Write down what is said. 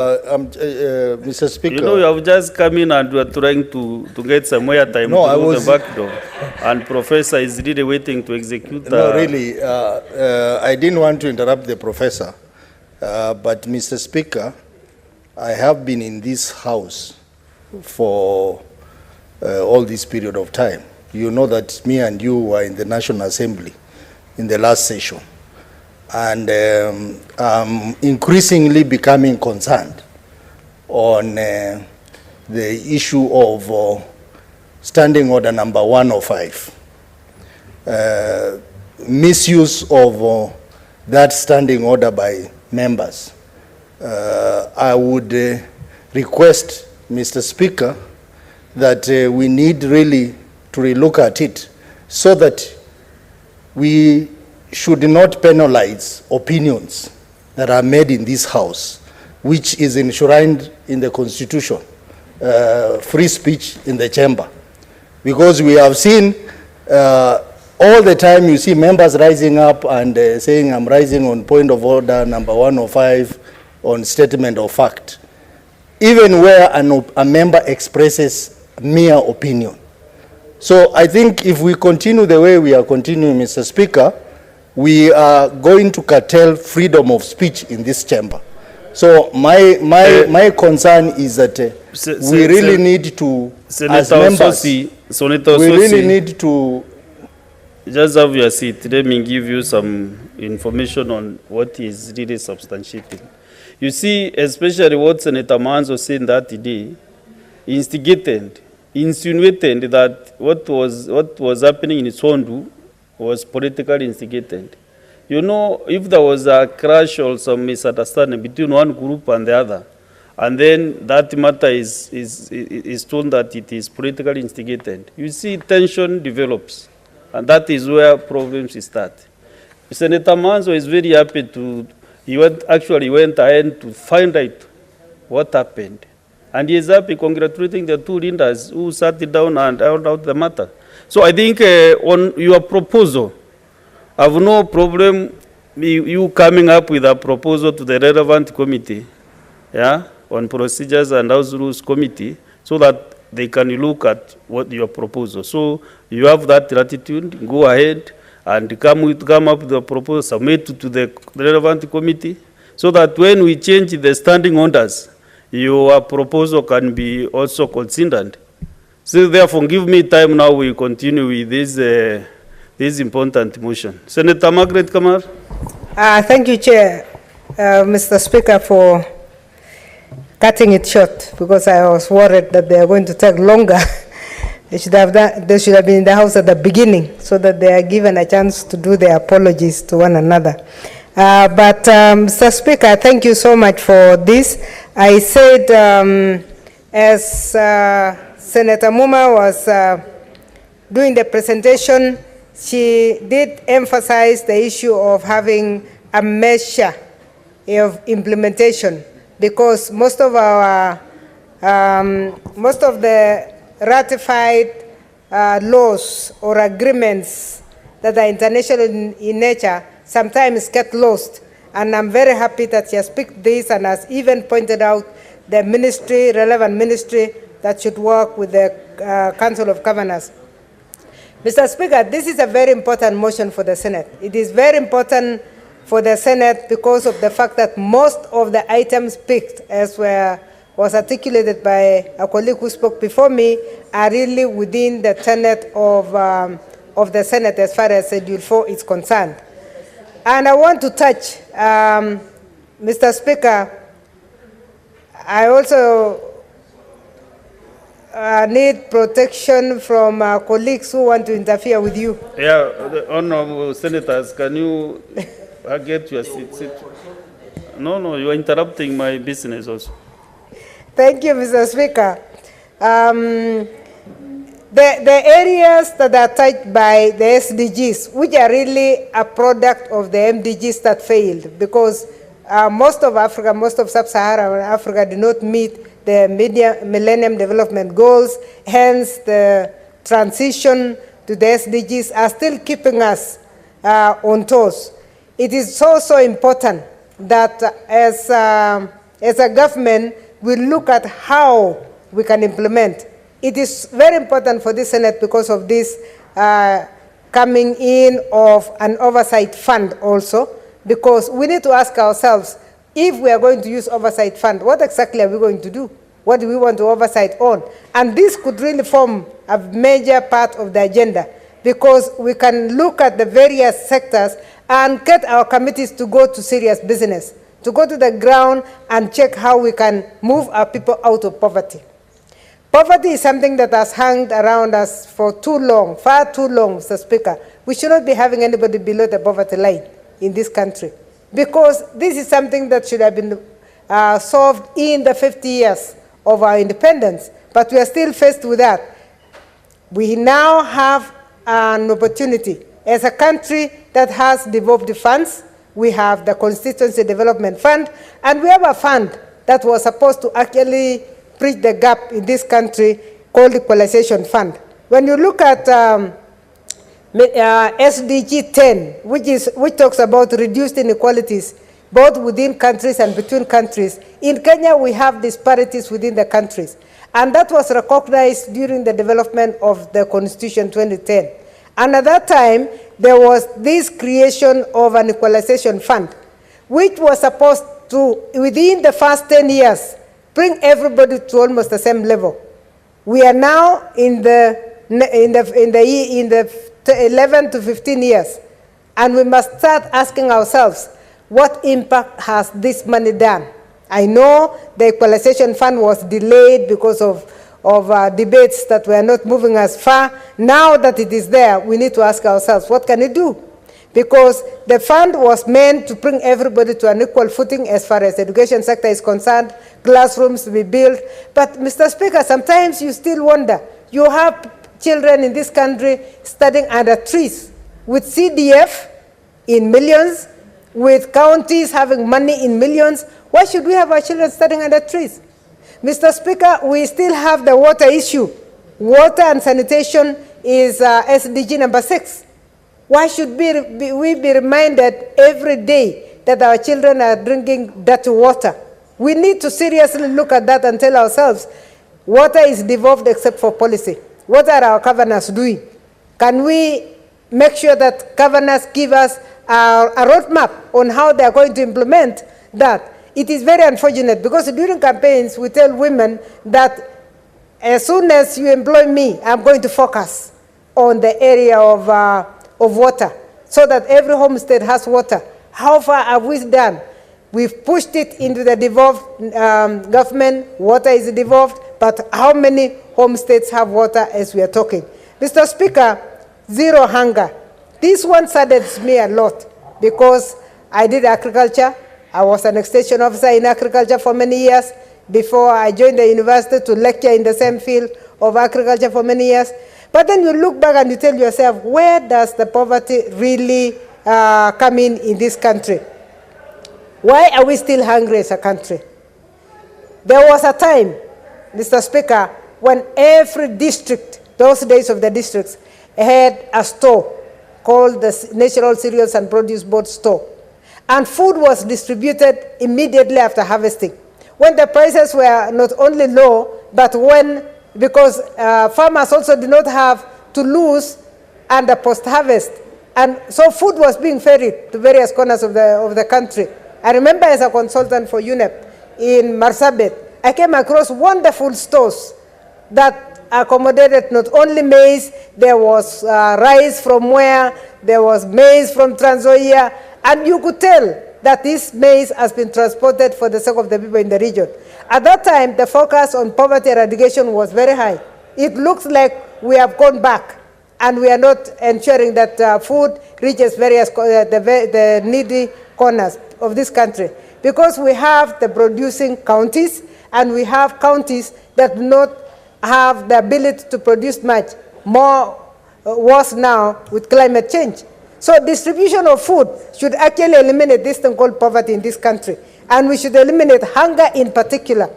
Mr. Speaker. You know, you have just come in and you are trying to get somewhere time through the back door. And Professor is really waiting to execute. No, really, I didn't want to interrupt the professor. But Mr. Speaker, I have been in this house for all this period of time. You know that me and you were in the National Assembly in the last session. And I'm increasingly becoming concerned on the issue of Standing Order number 105. Misuse of that standing order by members. I would request, Mr. Speaker, that we need really to relook at it so that we should not penalize opinions that are made in this house, which is enshrined in the Constitution, free speech in the chamber. Because we have seen all the time you see members rising up and saying, I'm rising on point of order number 105 on statement of fact, even where a member expresses mere opinion. So I think if we continue the way we are continuing, Mr. Speaker, we are going to curtail freedom of speech in this chamber. So my concern is that we really need to, as members, we really need to... Just have your seat. Let me give you some information on what is really substantiating. You see, especially what Senator Manzo said that day, insinuated that what was happening in Sondu was politically instigated. You know, if there was a crash or some misunderstanding between one group and the other, and then that matter is told that it is politically instigated, you see tension develops, and that is where problems start. Senator Manzo is very happy to, he went ahead to find out what happened. And he is happy congratulating the two leaders who sat down and ironed out the matter. So I think on your proposal, I have no problem you coming up with a proposal to the relevant committee, yeah, on procedures and house rules committee, so that they can look at what your proposal. So you have that latitude, go ahead and come up with a proposal, submit to the relevant committee, so that when we change the standing orders, your proposal can be also considered. So therefore, give me time now, we continue with this important motion. Senator Margaret Kamar. Thank you, Chair. Mr. Speaker, for cutting it short, because I was worried that they are going to take longer. They should have been in the House at the beginning, so that they are given a chance to do their apologies to one another. But Mr. Speaker, thank you so much for this. I said, as Senator Muma was doing the presentation, she did emphasize the issue of having a measure of implementation, because most of the ratified laws or agreements that are international in nature sometimes get lost. And I'm very happy that she has picked this and has even pointed out the ministry, relevant ministry, that should work with the Council of Governors. Mr. Speaker, this is a very important motion for the Senate. It is very important for the Senate because of the fact that most of the items picked, as was articulated by a colleague who spoke before me, are really within the tenet of the Senate as far as Schedule 4 is concerned. And I want to touch, Mr. Speaker, I also need protection from colleagues who want to interfere with you. Yeah, the honorable senators, can you get your seat? No, you are interrupting my business also. Thank you, Mr. Speaker. The areas that are touched by the SDGs, which are really a product of the MDGs that failed, because most of Africa, most of Sub-Saharan Africa do not meet the Millennium Development Goals, hence the transition to the SDGs are still keeping us on toes. It is so important that as as a government, we look at how we can implement. It is very important for the Senate because of this coming in of an oversight fund also, because we need to ask ourselves, if we are going to use oversight fund, what exactly are we going to do? What do we want to oversight on? And this could really form a major part of the agenda, because we can look at the various sectors and get our committees to go to serious business, to go to the ground and check how we can move our people out of poverty. Poverty is something that has hung around us for too long, far too long, Mr. Speaker. We should not be having anybody below the poverty line in this country, because this is something that should have been solved in the 50 years of our independence, but we are still faced with that. We now have an opportunity as a country that has devolved funds. We have the Constituency Development Fund, and we have a fund that was supposed to actually bridge the gap in this country called Equalization Fund. When you look at SDG 10, which talks about reduced inequalities both within countries and between countries, in Kenya we have disparities within the countries. And that was recognized during the development of the Constitution 2010. And at that time, there was this creation of an equalization fund, which was supposed to, within the first 10 years, bring everybody to almost the same level. We are now in the 11 to 15 years, and we must start asking ourselves, what impact has this money done? I know the equalization fund was delayed because of debates that were not moving as far. Now that it is there, we need to ask ourselves, what can it do? Because the fund was meant to bring everybody to an equal footing as far as the education sector is concerned, classrooms to be built. But, Mr. Speaker, sometimes you still wonder. You have children in this country studying under trees with CDF in millions, with counties having money in millions. Why should we have our children studying under trees? Mr. Speaker, we still have the water issue. Water and sanitation is SDG number 6. Why should we be reminded every day that our children are drinking dirty water? We need to seriously look at that and tell ourselves, water is devolved except for policy. What are our governors doing? Can we make sure that governors give us a roadmap on how they are going to implement that? It is very unfortunate because during campaigns we tell women that as soon as you employ me, I'm going to focus on the area of water so that every homestead has water. How far have we done? We've pushed it into the devolved government. Water is devolved, but how many homesteads have water as we are talking? Mr. Speaker, zero hunger. This one saddens me a lot because I did agriculture. I was an extension officer in agriculture for many years before I joined the university to lecture in the same field of agriculture for many years. But then you look back and you tell yourself, where does the poverty really come in this country? Why are we still hungry as a country? There was a time, Mr. Speaker, when every district, those days of the districts, had a store called the National Cereals and Produce Board Store. And food was distributed immediately after harvesting, when the prices were not only low, but because farmers also did not have to lose under post-harvest. And so food was being ferried to various corners of the country. I remember as a consultant for UNEP in Marsabit, I came across wonderful stores that accommodated not only maize, there was rice from where, there was maize from Trans Nzoia, and you could tell that this maize has been transported for the sake of the people in the region. At that time, the focus on poverty eradication was very high. It looks like we have gone back, and we are not ensuring that food reaches the needy corners of this country, because we have the producing counties, and we have counties that do not have the ability to produce much, worse now with climate change. So distribution of food should actually eliminate this thing called poverty in this country, and we should eliminate hunger in particular.